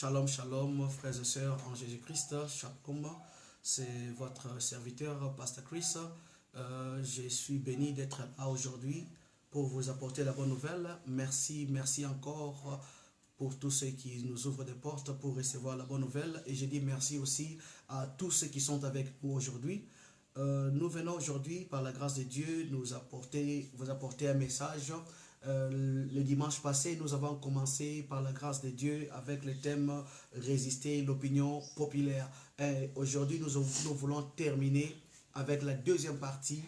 Shalom, shalom, frères et sœurs en Jésus-Christ. Shalom, c'est votre serviteur, Pasteur Chris. Je suis béni d'être là aujourd'hui pour vous apporter la bonne nouvelle. Merci encore pour tous ceux qui nous ouvrent des portes pour recevoir la bonne nouvelle. Et je dis merci aussi à tous ceux qui sont avec nous aujourd'hui. Nous venons aujourd'hui, par la grâce de Dieu, vous apporter un message. Le dimanche passé, nous avons commencé par la grâce de Dieu avec le thème résister l'opinion populaire. Aujourd'hui, nous voulons terminer avec la deuxième partie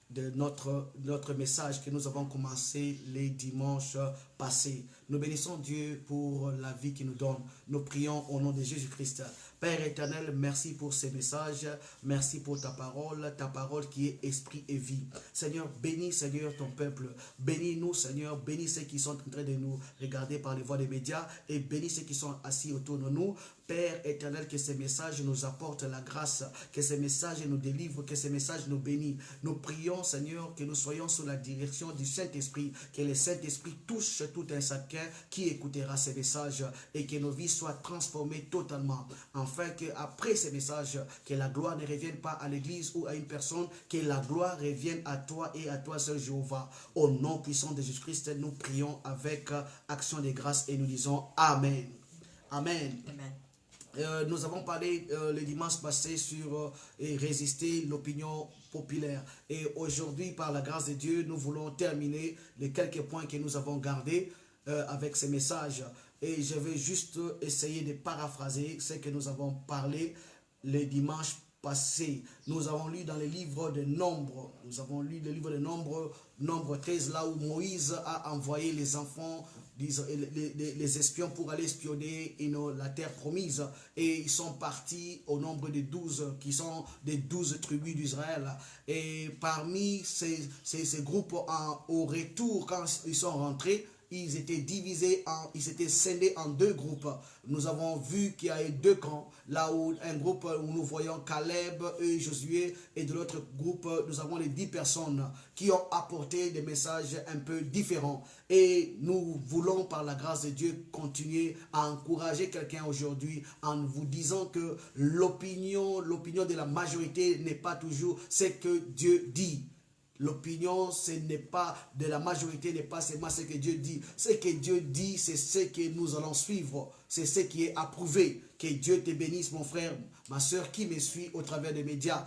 de notre message que nous avons commencé les dimanches passés. Nous bénissons Dieu pour la vie qu'il nous donne. Nous prions au nom de Jésus-Christ. Père éternel, merci pour ces messages. Merci pour ta parole qui est esprit et vie. Seigneur, bénis, Seigneur, ton peuple. Bénis-nous, Seigneur. Bénis ceux qui sont en train de nous regarder par les voies des médias et bénis ceux qui sont assis autour de nous. Père éternel, que ces messages nous apportent la grâce, que ces messages nous délivrent, que ces messages nous bénissent. Nous prions, Seigneur, que nous soyons sous la direction du Saint-Esprit, que le Saint-Esprit touche tout un chacun qui écoutera ces messages et que nos vies soient transformées totalement. Afin qu'après ces messages, que la gloire ne revienne pas à l'Église ou à une personne, que la gloire revienne à toi et à toi seul Jéhovah. Au nom puissant de Jésus-Christ, nous prions avec action de grâce et nous disons Amen. Amen. Amen. Nous avons parlé le dimanche passé sur résister l'opinion populaire. Et aujourd'hui, par la grâce de Dieu, nous voulons terminer les quelques points que nous avons gardés avec ces messages. Et je vais juste essayer de paraphraser ce que nous avons parlé le dimanche passé. Nous avons lu dans le livre de Nombres. Nous avons lu le livre de Nombres, Nombre 13, là où Moïse a envoyé les enfants, les espions pour aller espionner la terre promise. Et ils sont partis au nombre de 12, qui sont des 12 tribus d'Israël. Et parmi ces groupes, au retour, quand ils sont rentrés, ils étaient divisés, ils s'étaient scindés en deux groupes. Nous avons vu qu'il y a eu deux camps. Là où un groupe où nous voyons Caleb et Josué, et de l'autre groupe, nous avons les 10 personnes qui ont apporté des messages un peu différents. Et nous voulons, par la grâce de Dieu, continuer à encourager quelqu'un aujourd'hui en vous disant que l'opinion de la majorité n'est pas toujours ce que Dieu dit. L'opinion, ce n'est pas de la majorité, n'est pas seulement ce que Dieu dit. Ce que Dieu dit, c'est ce que nous allons suivre. C'est ce qui est approuvé. Que Dieu te bénisse, mon frère, ma soeur qui me suit au travers des médias.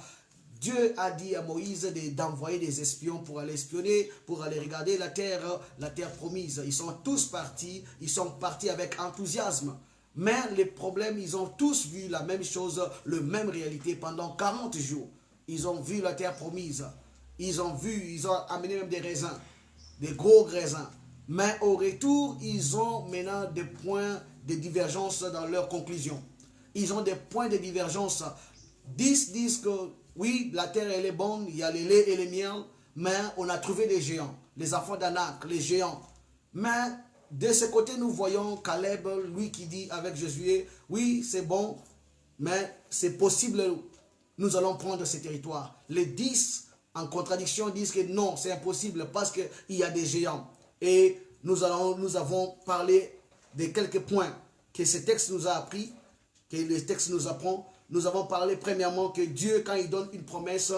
Dieu a dit à Moïse d'envoyer des espions pour aller espionner, pour aller regarder la terre promise. Ils sont tous partis, ils sont partis avec enthousiasme. Mais les problèmes, ils ont tous vu la même chose, la même réalité pendant 40 jours. Ils ont vu la terre promise. Ils ont amené même des raisins, des gros raisins. Mais au retour, ils ont maintenant des points de divergence dans leurs conclusions. Ils ont des points de divergence. 10 disent que oui, la terre elle est bonne, il y a le lait et le miel, mais on a trouvé des géants, les enfants d'Anak, les géants. Mais de ce côté, nous voyons Caleb, lui qui dit avec Josué, oui, c'est bon, mais c'est possible, nous allons prendre ce territoire. Les 10 en contradiction disent que non, c'est impossible parce qu'il y a des géants. Et nous avons parlé de quelques points que ce texte nous a appris, que le texte nous apprend. Nous avons parlé premièrement que Dieu, quand il donne une promesse,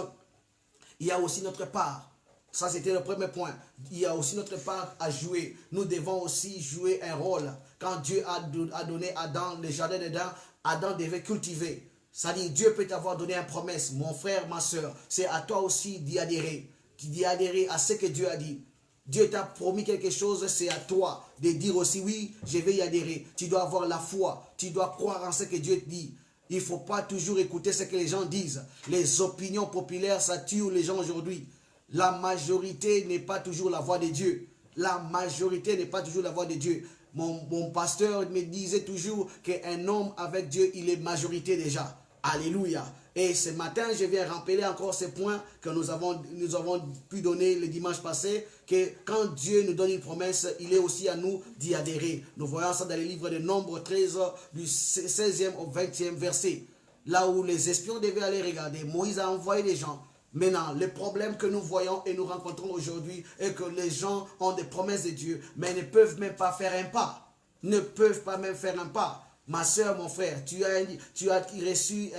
il y a aussi notre part. Ça, c'était le premier point. Il y a aussi notre part à jouer. Nous devons aussi jouer un rôle. Quand Dieu a donné Adam, le jardin d'Éden, Adam devait cultiver. Ça dit, Dieu peut t'avoir donné une promesse, mon frère, ma soeur. C'est à toi aussi d'y adhérer. D'y adhérer à ce que Dieu a dit. Dieu t'a promis quelque chose, c'est à toi de dire aussi, oui, je vais y adhérer. Tu dois avoir la foi. Tu dois croire en ce que Dieu te dit. Il ne faut pas toujours écouter ce que les gens disent. Les opinions populaires, ça tue les gens aujourd'hui. La majorité n'est pas toujours la voix de Dieu. La majorité n'est pas toujours la voix de Dieu. Mon pasteur me disait toujours qu'un homme avec Dieu, il est majorité déjà. Alléluia. Et ce matin, je viens rappeler encore ces points que nous avons pu donner le dimanche passé, que quand Dieu nous donne une promesse, il est aussi à nous d'y adhérer. Nous voyons ça dans le livre de Nombre 13, du 16e au 20e verset. Là où les espions devaient aller regarder, Moïse a envoyé les gens. Maintenant, le problème que nous voyons et nous rencontrons aujourd'hui est que les gens ont des promesses de Dieu, mais ne peuvent même pas faire un pas. Ne peuvent pas même faire un pas. Ma soeur, mon frère, tu as reçu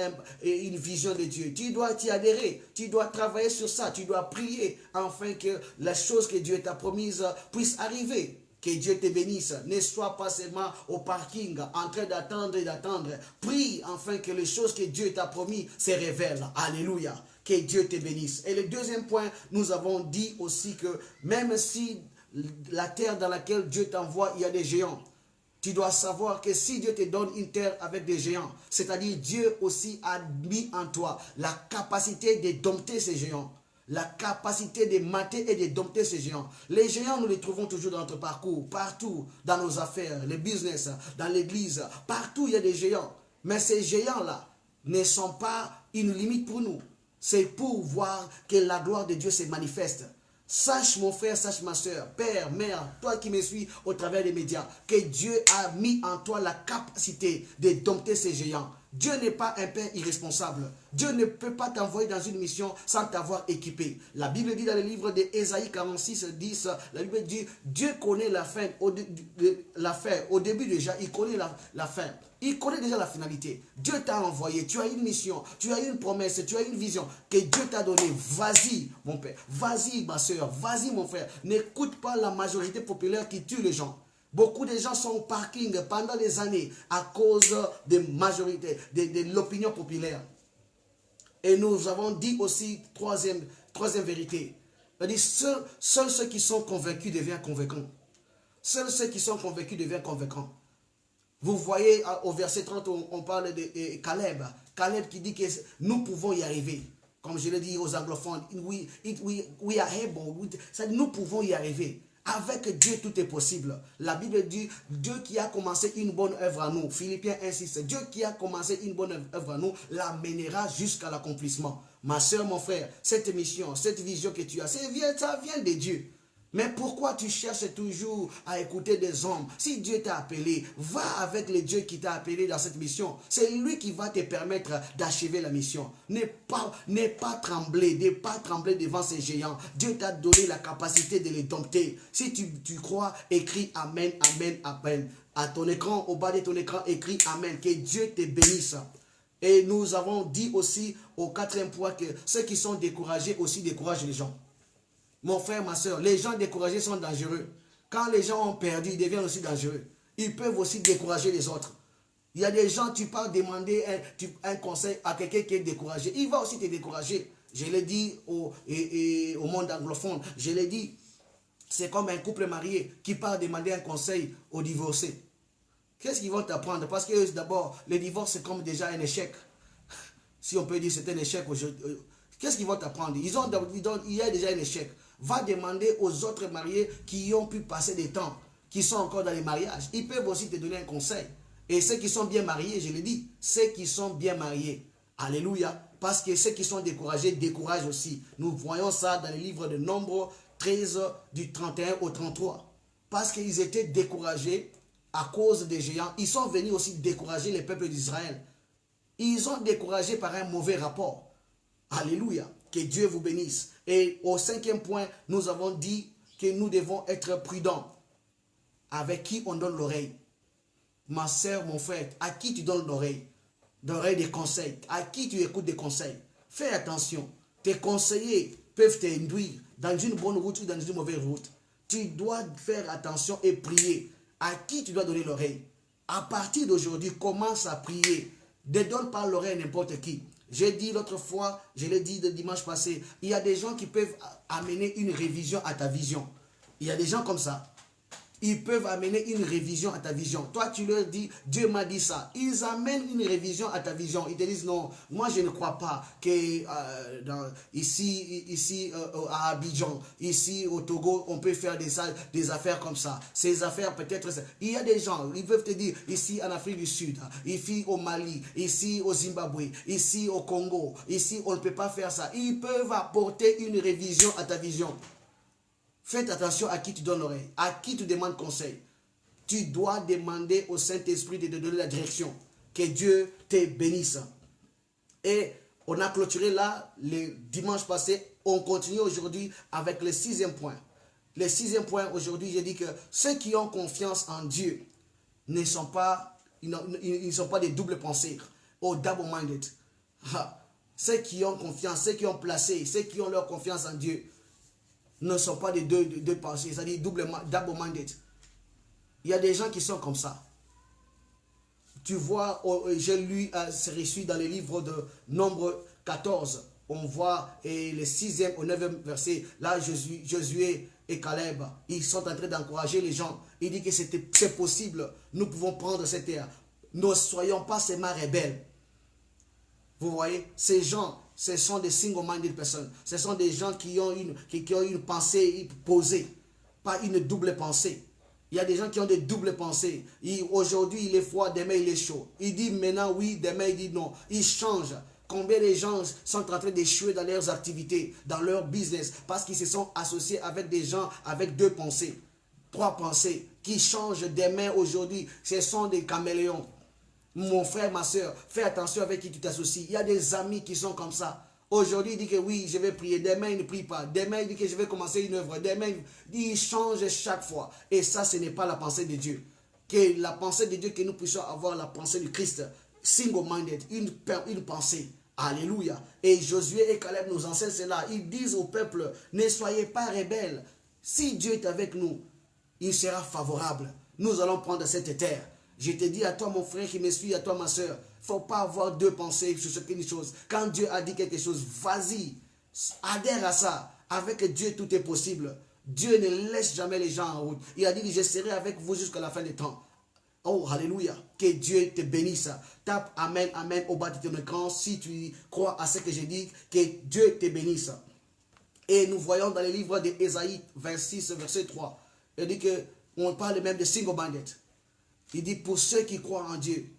une vision de Dieu. Tu dois t'y adhérer. Tu dois travailler sur ça. Tu dois prier afin que la chose que Dieu t'a promise puisse arriver. Que Dieu te bénisse. Ne sois pas seulement au parking en train d'attendre et d'attendre. Prie afin que les choses que Dieu t'a promis se révèlent. Alléluia. Que Dieu te bénisse. Et le deuxième point, nous avons dit aussi que même si la terre dans laquelle Dieu t'envoie, il y a des géants. Tu dois savoir que si Dieu te donne une terre avec des géants, c'est-à-dire Dieu aussi a mis en toi la capacité de dompter ces géants. La capacité de mater et de dompter ces géants. Les géants, nous les trouvons toujours dans notre parcours, partout, dans nos affaires, les business, dans l'église, partout il y a des géants. Mais ces géants-là ne sont pas une limite pour nous. C'est pour voir que la gloire de Dieu se manifeste. Sache mon frère, sache ma soeur, père, mère, toi qui me suis au travers des médias, que Dieu a mis en toi la capacité de dompter ces géants. Dieu n'est pas un père irresponsable. Dieu ne peut pas t'envoyer dans une mission sans t'avoir équipé. La Bible dit dans le livre d'Ésaïe 46, 10, la Bible dit, Dieu connaît la fin, au début déjà, il connaît la fin. Il connaît déjà la finalité. Dieu t'a envoyé, tu as une mission, tu as une promesse, tu as une vision que Dieu t'a donnée. Vas-y, mon père, vas-y, ma soeur, vas-y, mon frère. N'écoute pas la majorité populaire qui tue les gens. Beaucoup de gens sont au parking pendant des années à cause de majorité, de l'opinion populaire. Et nous avons dit aussi, troisième vérité, seuls ceux qui sont convaincus deviennent convaincants. Seuls ceux qui sont convaincus deviennent convaincants. Vous voyez au verset 30, on parle de Caleb. Caleb qui dit que nous pouvons y arriver. Comme je l'ai dit aux anglophones, we are able. Nous pouvons y arriver. Avec Dieu, tout est possible. La Bible dit, Dieu qui a commencé une bonne œuvre à nous. Philippiens 1,6. Dieu qui a commencé une bonne œuvre à nous, la mènera jusqu'à l'accomplissement. Ma soeur, mon frère, cette mission, cette vision que tu as, ça vient de Dieu. Mais pourquoi tu cherches toujours à écouter des hommes? Si Dieu t'a appelé, va avec le Dieu qui t'a appelé dans cette mission. C'est lui qui va te permettre d'achever la mission. N'aie pas trembler devant ces géants. Dieu t'a donné la capacité de les dompter. Si tu crois, écris Amen, Amen, Amen. À ton écran, au bas de ton écran, écris Amen. Que Dieu te bénisse. Et nous avons dit aussi au quatrième point que ceux qui sont découragés aussi découragent les gens. Mon frère, ma soeur, les gens découragés sont dangereux. Quand les gens ont perdu, ils deviennent aussi dangereux. Ils peuvent aussi décourager les autres. Il y a des gens, tu peux demander un conseil à quelqu'un qui est découragé. Il va aussi te décourager. Je l'ai dit au monde anglophone. Je l'ai dit, c'est comme un couple marié qui part demander un conseil aux divorcés. Qu'est-ce qu'ils vont t'apprendre? Parce que d'abord, le divorce, c'est comme déjà un échec. Si on peut dire que c'est un échec aujourd'hui. Qu'est-ce qu'ils vont t'apprendre? Il y a déjà un échec. Va demander aux autres mariés qui ont pu passer des temps, qui sont encore dans les mariages. Ils peuvent aussi te donner un conseil. Et ceux qui sont bien mariés, je l'ai dit, ceux qui sont bien mariés. Alléluia. Parce que ceux qui sont découragés découragent aussi. Nous voyons ça dans le livre de Nombre 13, du 31 au 33. Parce qu'ils étaient découragés à cause des géants. Ils sont venus aussi décourager les peuples d'Israël. Ils ont découragé par un mauvais rapport. Alléluia. Que Dieu vous bénisse. Et au cinquième point, nous avons dit que nous devons être prudents. Avec qui on donne l'oreille? Ma soeur, mon frère, à qui tu donnes l'oreille? L'oreille des conseils. À qui tu écoutes des conseils? Fais attention. Tes conseillers peuvent t'induire dans une bonne route ou dans une mauvaise route. Tu dois faire attention et prier. À qui tu dois donner l'oreille? À partir d'aujourd'hui, commence à prier. Ne donne pas l'oreille à n'importe qui. J'ai dit l'autre fois, je l'ai dit le dimanche passé, il y a des gens qui peuvent amener une révision à ta vision. Il y a des gens comme ça. Ils peuvent amener une révision à ta vision. Toi, tu leur dis, Dieu m'a dit ça. Ils amènent une révision à ta vision. Ils te disent, non, moi je ne crois pas que ici à Abidjan, ici au Togo, on peut faire des affaires comme ça. Ces affaires peut-être... Il y a des gens, ils peuvent te dire, ici en Afrique du Sud, ici au Mali, ici au Zimbabwe, ici au Congo, ici on ne peut pas faire ça. Ils peuvent apporter une révision à ta vision. Faites attention à qui tu donnes l'oreille, à qui tu demandes conseil. Tu dois demander au Saint-Esprit de te donner la direction. Que Dieu te bénisse. Et on a clôturé là, le dimanche passé. On continue aujourd'hui avec le sixième point. Le sixième point aujourd'hui, j'ai dit que ceux qui ont confiance en Dieu ne sont pas ils ne sont pas des doubles pensées. Oh, double-minded. Ceux qui ont confiance, ceux qui ont placé, ceux qui ont leur confiance en Dieu, ne sont pas des deux pensées, c'est-à-dire double-minded. Il y a des gens qui sont comme ça. Tu vois, j'ai lu, c'est reçu dans les livres de Nombre 14. On voit et le 6e au 9e verset, là Josué et Caleb, ils sont en train d'encourager les gens. Il dit que c'est possible, nous pouvons prendre cette terre. Ne soyons pas seulement rebelles. Vous voyez, ces gens, ce sont des single-minded personnes. Ce sont des gens qui ont une pensée posée, pas une double pensée. Il y a des gens qui ont des doubles pensées. Aujourd'hui, il est froid, demain, il est chaud. Il dit maintenant oui, demain, il dit non. Il change. Combien de gens sont en train d'échouer dans leurs activités, dans leur business, parce qu'ils se sont associés avec des gens avec deux pensées, trois pensées, qui changent demain, aujourd'hui. Ce sont des caméléons. Mon frère, ma soeur, fais attention avec qui tu t'associes. Il y a des amis qui sont comme ça. Aujourd'hui, il dit que oui, je vais prier. Demain, il ne prie pas. Demain, il dit que je vais commencer une œuvre. Demain, il change chaque fois. Et ça, ce n'est pas la pensée de Dieu. Que la pensée de Dieu, que nous puissions avoir la pensée du Christ. Single-minded, une pensée. Alléluia. Et Josué et Caleb nous enseignent cela. Ils disent au peuple, ne soyez pas rebelles. Si Dieu est avec nous, il sera favorable. Nous allons prendre cette terre. Je te dis à toi, mon frère qui me suit, à toi, ma soeur, il ne faut pas avoir deux pensées sur une chose. Quand Dieu a dit quelque chose, vas-y, adhère à ça. Avec Dieu, tout est possible. Dieu ne laisse jamais les gens en route. Il a dit, je serai avec vous jusqu'à la fin des temps. Oh, alléluia. Que Dieu te bénisse. Tape Amen, Amen au bas de ton écran si tu crois à ce que j'ai dit. Que Dieu te bénisse. Et nous voyons dans le livre d'Ésaïe 26, verset 3. Il dit que on parle même de single-minded. Il dit pour ceux qui croient en Dieu.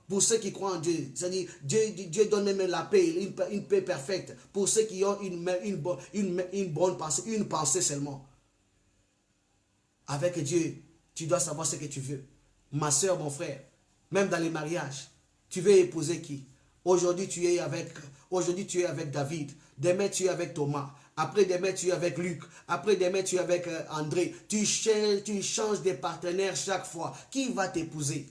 Pour ceux qui croient en Dieu. C'est-à-dire, Dieu donne même la paix, une paix parfaite. Pour ceux qui ont une bonne pensée, une pensée seulement. Avec Dieu, tu dois savoir ce que tu veux. Ma soeur, mon frère, même dans les mariages, tu veux épouser qui? Aujourd'hui, tu es avec David. Demain, tu es avec Thomas. Après demain, tu es avec Luc. Après demain, tu es avec André. Tu changes de partenaire chaque fois. Qui va t'épouser?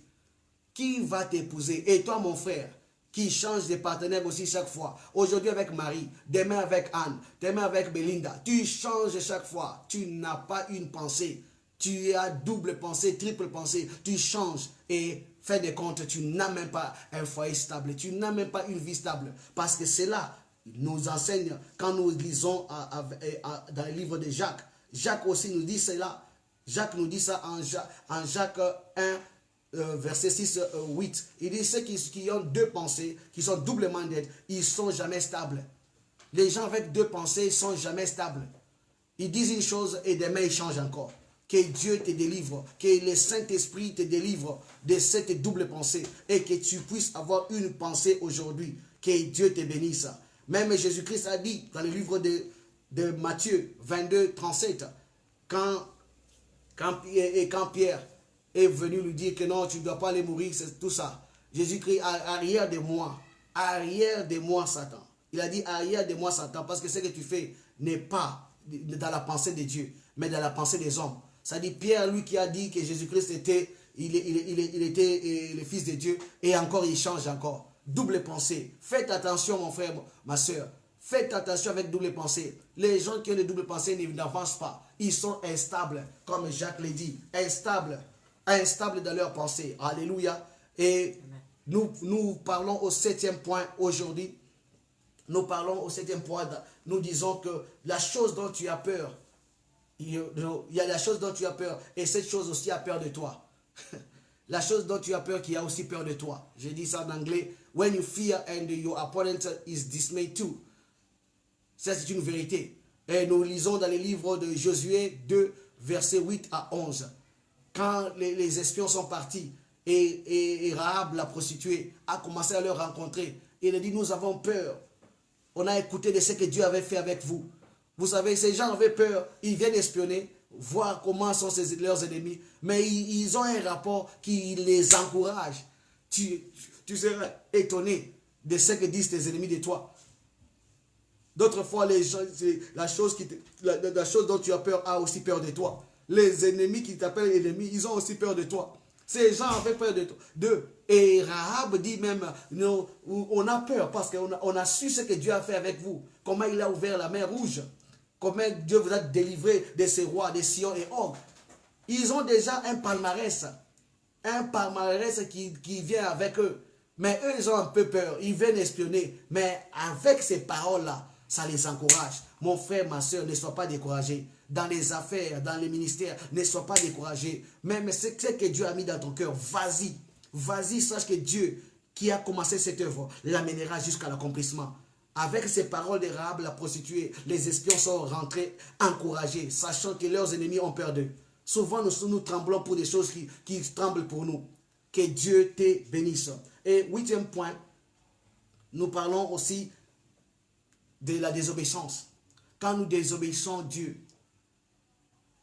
Qui va t'épouser? Et toi, mon frère, qui change de partenaire aussi chaque fois. Aujourd'hui avec Marie, demain avec Anne, demain avec Belinda. Tu changes chaque fois. Tu n'as pas une pensée. Tu as double pensée, triple pensée. Tu changes et fais des comptes. Tu n'as même pas un foyer stable. Tu n'as même pas une vie stable. Parce que c'est là nous enseigne quand nous lisons dans le livre de Jacques. Jacques aussi nous dit cela. Jacques nous dit ça en Jacques 1, verset 6, 8. Il dit ceux qui ont deux pensées, qui sont double-minded, ils ne sont jamais stables. Les gens avec deux pensées ne sont jamais stables. Ils disent une chose et demain ils changent encore. Que Dieu te délivre, que le Saint-Esprit te délivre de cette double pensée et que tu puisses avoir une pensée aujourd'hui. Que Dieu te bénisse. Même Jésus-Christ a dit dans le livre de Matthieu 22, 37, quand Pierre est venu lui dire que non, tu ne dois pas aller mourir, c'est tout ça. Jésus-Christ, arrière de moi, Satan. Il a dit arrière de moi, Satan, parce que ce que tu fais n'est pas dans la pensée de Dieu, mais dans la pensée des hommes. Ça dit Pierre, lui qui a dit que Jésus-Christ était le Fils de Dieu, et encore il change encore. Double pensée. Faites attention, mon frère, ma soeur. Faites attention avec double pensée. Les gens qui ont des doubles pensées n'avancent pas. Ils sont instables, comme Jacques l'a dit. Instables dans leur pensée. Alléluia. Et nous parlons au 7e point aujourd'hui. Nous parlons au 7e point. Nous disons que la chose dont tu as peur, il y a la chose dont tu as peur, et cette chose aussi a peur de toi. La chose dont tu as peur qui a aussi peur de toi. J'ai dit ça en anglais. When you fear and your opponent is dismayed too. Ça, c'est une vérité. Et nous lisons dans les livres de Josué 2, versets 8 à 11. Quand les espions sont partis et Rahab, la prostituée, a commencé à leur rencontrer. Il a dit, nous avons peur. On a écouté de ce que Dieu avait fait avec vous. Vous savez, ces gens avaient peur. Ils viennent espionner, voir comment sont leurs ennemis. Mais ils ont un rapport qui les encourage. Tu seras étonné de ce que disent tes ennemis de toi. D'autres fois, la chose dont tu as peur a aussi peur de toi. Les ennemis qui t'appellent ennemis, ils ont aussi peur de toi. Ces gens avaient peur d'eux. Et Rahab dit même, on a peur parce qu'on a su ce que Dieu a fait avec vous. Comment il a ouvert la mer Rouge. Comment Dieu vous a délivré de ces rois, de Sion et Og. Ils ont déjà un palmarès. Un palmarès qui vient avec eux. Mais eux, ils ont un peu peur. Ils viennent espionner. Mais avec ces paroles-là, ça les encourage. Mon frère, ma soeur, ne sois pas découragé. Dans les affaires, dans les ministères, ne sois pas découragé. Même ce que Dieu a mis dans ton cœur, vas-y. Vas-y, sache que Dieu, qui a commencé cette œuvre, l'amènera jusqu'à l'accomplissement. Avec ces paroles de Rahab, la prostituée, les espions sont rentrés encouragés, sachant que leurs ennemis ont peur d'eux. Souvent, nous tremblons pour des choses qui tremblent pour nous. Que Dieu te bénisse. Et 8e point, nous parlons aussi de la désobéissance. Quand nous désobéissons Dieu,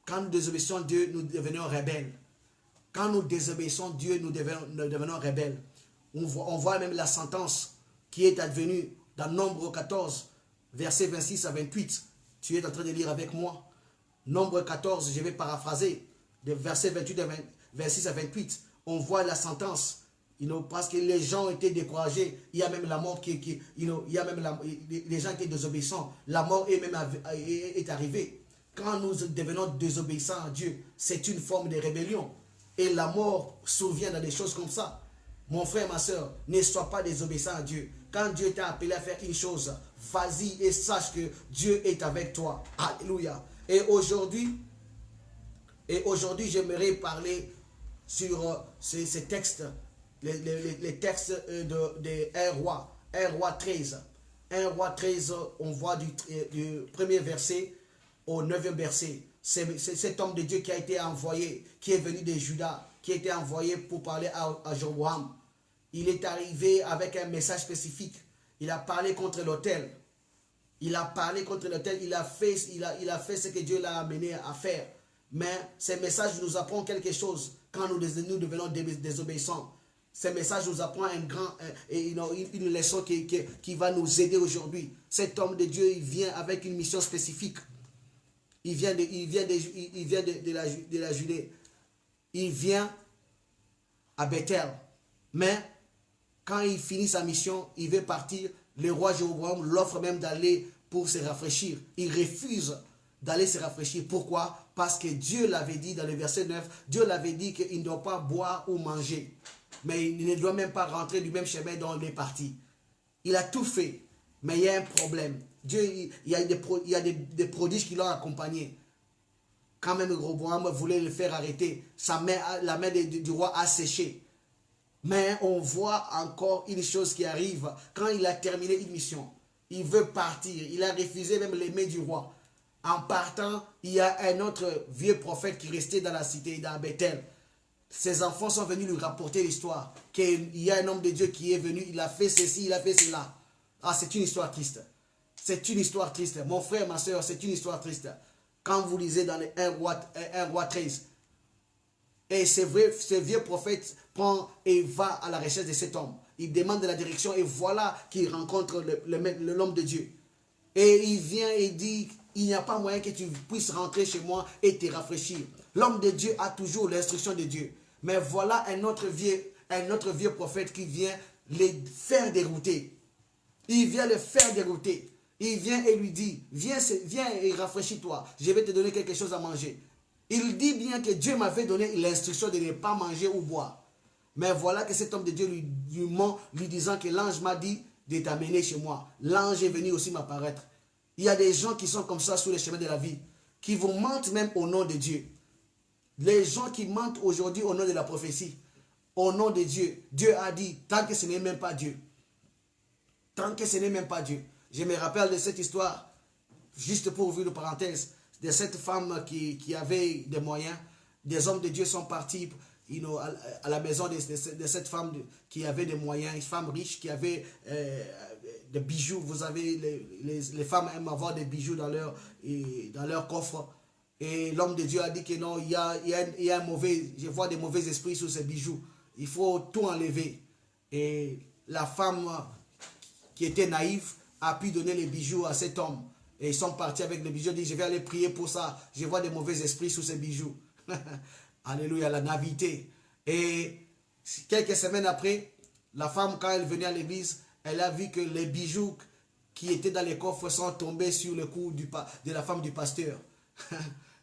nous devenons rebelles. Quand nous désobéissons Dieu, nous devenons rebelles. On voit même la sentence qui est advenue dans Nombre 14, versets 26 à 28. Tu es en train de lire avec moi. Nombre 14, je vais paraphraser, de versets 26 à 28. On voit la sentence. Parce que les gens étaient découragés. Il y a même la mort il y a même les gens qui sont désobéissants. La mort est arrivée. Quand nous devenons désobéissants à Dieu, c'est une forme de rébellion. Et la mort survient dans des choses comme ça. Mon frère, ma soeur, ne sois pas désobéissant à Dieu. Quand Dieu t'a appelé à faire une chose, vas-y et sache que Dieu est avec toi. Alléluia. Et aujourd'hui, j'aimerais parler sur ces textes, les textes de 1 roi 13. 1 roi 13, on voit du premier verset au 9e verset. C'est cet homme de Dieu qui a été envoyé, qui est venu de Juda, qui a été envoyé pour parler à Jéroboam. Il est arrivé avec un message spécifique. Il a parlé contre l'autel. Il a parlé contre l'autel. Il a fait ce que Dieu l'a amené à faire. Mais ce message nous apprend quelque chose quand nous devenons désobéissants. Ce message nous apprend une leçon qui va nous aider aujourd'hui. Cet homme de Dieu, il vient avec une mission spécifique. Il vient de la Judée. Il vient à Bethel. Mais quand il finit sa mission, il veut partir. Le roi Jéroboam l'offre même d'aller pour se rafraîchir. Il refuse d'aller se rafraîchir. Pourquoi? Parce que Dieu l'avait dit dans le verset 9, Dieu l'avait dit qu'il ne doit pas boire ou manger. Mais il ne doit même pas rentrer du même chemin dont il est parti. Il a tout fait, mais il y a un problème. Dieu, il y a des prodiges qui l'ont accompagné. Quand même Jéroboam voulait le faire arrêter, la main du roi a séché. Mais on voit encore une chose qui arrive. Quand il a terminé une mission, il veut partir. Il a refusé même les mains du roi. En partant, il y a un autre vieux prophète qui restait dans la cité, dans Bethel. Ses enfants sont venus lui rapporter l'histoire. Qu'il y a un homme de Dieu qui est venu, il a fait ceci, il a fait cela. Ah, c'est une histoire triste. C'est une histoire triste. Mon frère, ma soeur, c'est une histoire triste. Quand vous lisez dans les 1 roi 13. Et c'est vrai, ce vieux prophète prend et va à la recherche de cet homme. Il demande de la direction et voilà qu'il rencontre l'homme de Dieu. Et il vient et dit, il n'y a pas moyen que tu puisses rentrer chez moi et te rafraîchir. L'homme de Dieu a toujours l'instruction de Dieu. Mais voilà un autre vieux prophète qui vient les faire dérouter. Il vient le faire dérouter. Il vient et lui dit, viens et rafraîchis-toi. Je vais te donner quelque chose à manger. Il dit bien que Dieu m'avait donné l'instruction de ne pas manger ou boire. Mais voilà que cet homme de Dieu lui ment, lui disant que l'ange m'a dit de t'amener chez moi. L'ange est venu aussi m'apparaître. Il y a des gens qui sont comme ça sur les chemins de la vie, qui vous mentent même au nom de Dieu. Les gens qui mentent aujourd'hui au nom de la prophétie, au nom de Dieu. Dieu a dit, tant que ce n'est même pas Dieu. Tant que ce n'est même pas Dieu. Je me rappelle de cette histoire, juste pour ouvrir une parenthèse, de cette femme qui avait des moyens. Des hommes de Dieu sont partis à la maison de cette femme qui avait des moyens, une femme riche qui avait des bijoux. Vous savez, les femmes aiment avoir des bijoux dans leur coffre. Et l'homme de Dieu a dit que non, il y a je vois des mauvais esprits sur ces bijoux. Il faut tout enlever. Et la femme qui était naïve a pu donner les bijoux à cet homme. Et ils sont partis avec les bijoux. Ils disent, je vais aller prier pour ça. Je vois des mauvais esprits sous ces bijoux. Alléluia, la naïveté. Et quelques semaines après, la femme, quand elle venait à l'église, elle a vu que les bijoux qui étaient dans les coffres sont tombés sur le cou de la femme du pasteur.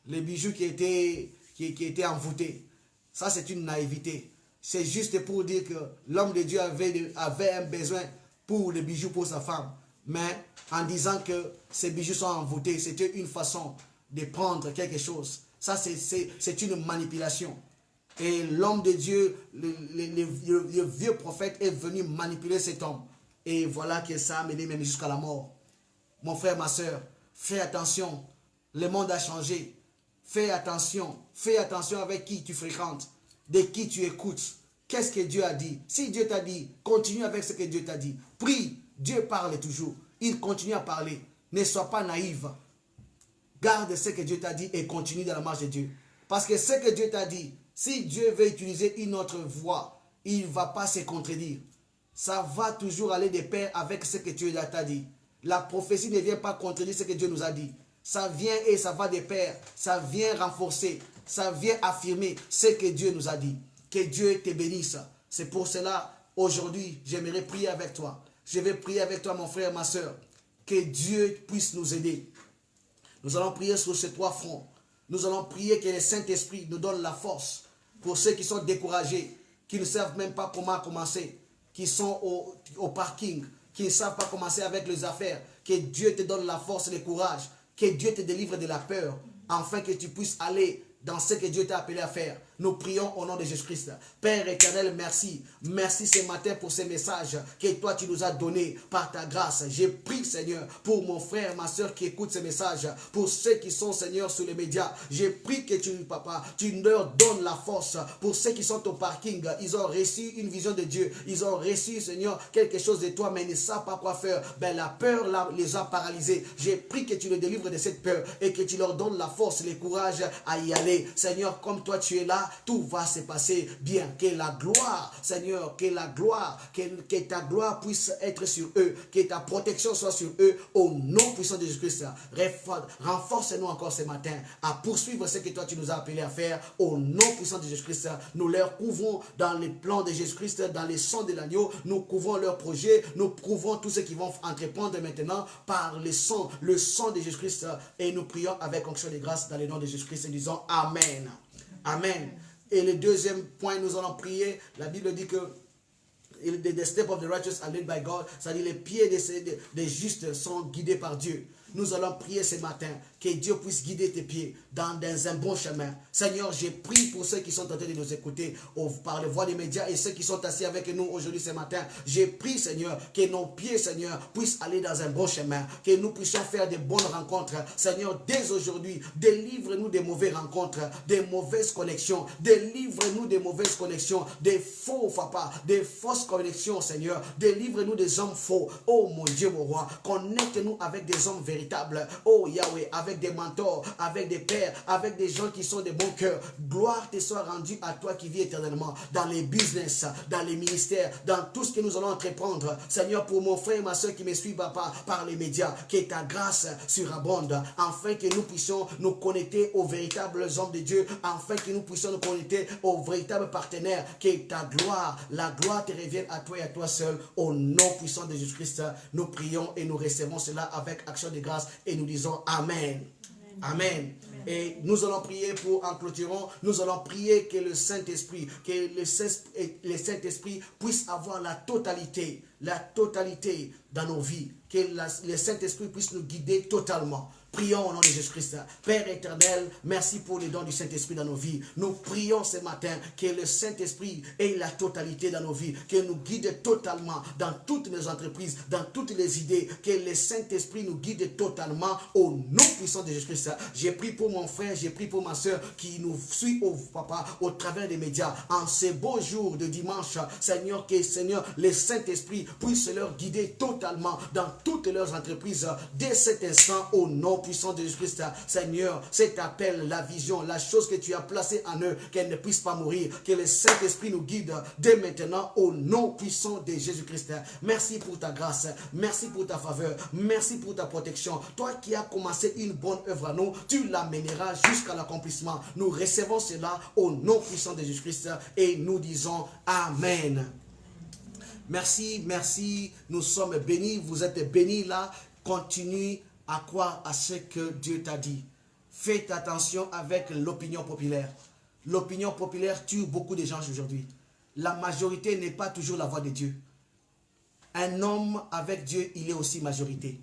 Les bijoux qui étaient envoûtés. Ça, c'est une naïveté. C'est juste pour dire que l'homme de Dieu avait un besoin pour les bijoux pour sa femme. Mais en disant que ces bijoux sont envoûtés, c'était une façon de prendre quelque chose. Ça, c'est une manipulation. Et l'homme de Dieu, le vieux prophète est venu manipuler cet homme. Et voilà que ça a mené même jusqu'à la mort. Mon frère, ma soeur, fais attention. Le monde a changé. Fais attention avec qui tu fréquentes, de qui tu écoutes. Qu'est-ce que Dieu a dit? Si Dieu t'a dit, continue avec ce que Dieu t'a dit. Prie, Dieu parle toujours. Il continue à parler. Ne sois pas naïf. Garde ce que Dieu t'a dit et continue dans la marche de Dieu. Parce que ce que Dieu t'a dit, si Dieu veut utiliser une autre voie, il ne va pas se contredire. Ça va toujours aller de pair avec ce que Dieu t'a dit. La prophétie ne vient pas contredire ce que Dieu nous a dit. Ça vient et ça va de pair. Ça vient renforcer. Ça vient affirmer ce que Dieu nous a dit. Que Dieu te bénisse. C'est pour cela, aujourd'hui, j'aimerais prier avec toi. Je vais prier avec toi, mon frère, ma soeur. Que Dieu puisse nous aider. Nous allons prier sur ces trois fronts. Nous allons prier que le Saint-Esprit nous donne la force pour ceux qui sont découragés, qui ne savent même pas comment commencer, qui sont au parking, qui ne savent pas commencer avec les affaires. Que Dieu te donne la force et le courage. Que Dieu te délivre de la peur, afin que tu puisses aller dans ce que Dieu t'a appelé à faire. Nous prions au nom de Jésus-Christ. Père éternel, merci. Merci ce matin pour ces messages que toi tu nous as donnés par ta grâce. J'ai prié, Seigneur, pour mon frère, ma soeur qui écoute ces messages, pour ceux qui sont, Seigneur, sur les médias. J'ai prié que tu, papa, tu leur donnes la force. Pour ceux qui sont au parking, ils ont reçu une vision de Dieu. Ils ont reçu, Seigneur, quelque chose de toi, mais ils ne savent pas quoi faire. Ben, la peur là, les a paralysés. J'ai prié que tu les délivres de cette peur et que tu leur donnes la force, le courage à y aller. Seigneur, comme toi tu es là, tout va se passer bien. Que la gloire, Seigneur, que la gloire, que ta gloire puisse être sur eux, que ta protection soit sur eux, au nom puissant de Jésus-Christ. Renforce-nous encore ce matin à poursuivre ce que toi tu nous as appelé à faire, au nom puissant de Jésus-Christ. Nous leur couvrons dans les plans de Jésus-Christ, dans les sons de l'agneau, nous couvrons leurs projets, nous couvrons tout ce qu'ils vont entreprendre maintenant par le sang de Jésus-Christ, et nous prions avec onction de grâce dans le nom de Jésus-Christ et disons Amen. Amen. Et le deuxième point, nous allons prier. La Bible dit que the steps of the righteous are led by God. C'est-à-dire les pieds des justes sont guidés par Dieu. Nous allons prier ce matin que Dieu puisse guider tes pieds dans un bon chemin. Seigneur, j'ai prié pour ceux qui sont en train de nous écouter par les voies des médias et ceux qui sont assis avec nous aujourd'hui ce matin. J'ai prié, Seigneur, que nos pieds, Seigneur, puissent aller dans un bon chemin, que nous puissions faire de bonnes rencontres. Seigneur, dès aujourd'hui, délivre-nous des mauvaises rencontres, des mauvaises connexions. Délivre-nous des mauvaises connexions, des faux, papa, des fausses connexions, Seigneur. Délivre-nous des hommes faux. Oh mon Dieu, mon roi, connecte-nous avec des hommes véritables. Oh Yahweh, avec des mentors, avec des pères, avec des gens qui sont de bon cœur. Gloire te soit rendue à toi qui vis éternellement dans les business, dans les ministères, dans tout ce que nous allons entreprendre. Seigneur, pour mon frère et ma soeur qui me suivent par les médias, que ta grâce surabonde, afin que nous puissions nous connecter aux véritables hommes de Dieu, afin que nous puissions nous connecter aux véritables partenaires. Que ta gloire, la gloire te revienne à toi et à toi seul. Au nom puissant de Jésus-Christ, nous prions et nous recevons cela avec action de grâce et nous disons Amen. Amen. Amen. Et nous allons prier en clôturant, nous allons prier que le Saint-Esprit, puisse avoir la totalité dans nos vies, que le Saint-Esprit puisse nous guider totalement. Prions au nom de Jésus-Christ. Père éternel, merci pour les dons du Saint-Esprit dans nos vies. Nous prions ce matin que le Saint-Esprit ait la totalité dans nos vies, qu'il nous guide totalement dans toutes nos entreprises, dans toutes les idées, que le Saint-Esprit nous guide totalement au nom puissant de Jésus-Christ. J'ai prié pour mon frère, j'ai prié pour ma soeur qui nous suit au travers des médias. En ces beaux jours de dimanche, Seigneur, que Seigneur, le Saint-Esprit puisse leur guider totalement dans toutes leurs entreprises dès cet instant au nom puissant de Jésus-Christ. Seigneur, cet appel, la vision, la chose que tu as placée en eux, qu'elle ne puisse pas mourir, que le Saint-Esprit nous guide dès maintenant au nom puissant de Jésus-Christ. Merci pour ta grâce, merci pour ta faveur, merci pour ta protection. Toi qui as commencé une bonne œuvre à nous, tu l'amèneras jusqu'à l'accomplissement. Nous recevons cela au nom puissant de Jésus-Christ et nous disons Amen. Merci, merci. Nous sommes bénis. Vous êtes bénis là. Continue à croire à ce que Dieu t'a dit. Faites attention avec l'opinion populaire. L'opinion populaire tue beaucoup de gens aujourd'hui. La majorité n'est pas toujours la voix de Dieu. Un homme avec Dieu, il est aussi majorité.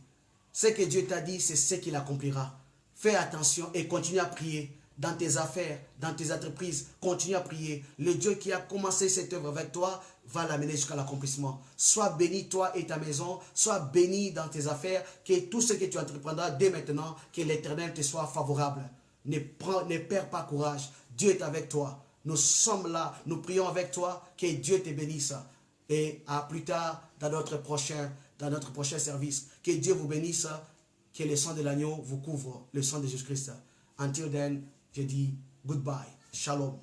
Ce que Dieu t'a dit, c'est ce qu'il accomplira. Fais attention et continue à prier. Dans tes affaires, dans tes entreprises, continue à prier. Le Dieu qui a commencé cette œuvre avec toi va l'amener jusqu'à l'accomplissement. Sois béni toi et ta maison, sois béni dans tes affaires, que tout ce que tu entreprendras dès maintenant, que l'Éternel te soit favorable. Ne perds pas courage, Dieu est avec toi. Nous sommes là, nous prions avec toi, que Dieu te bénisse. Et à plus tard dans notre prochain service. Que Dieu vous bénisse, que le sang de l'agneau vous couvre, le sang de Jésus-Christ. Until then, je dis goodbye. Shalom.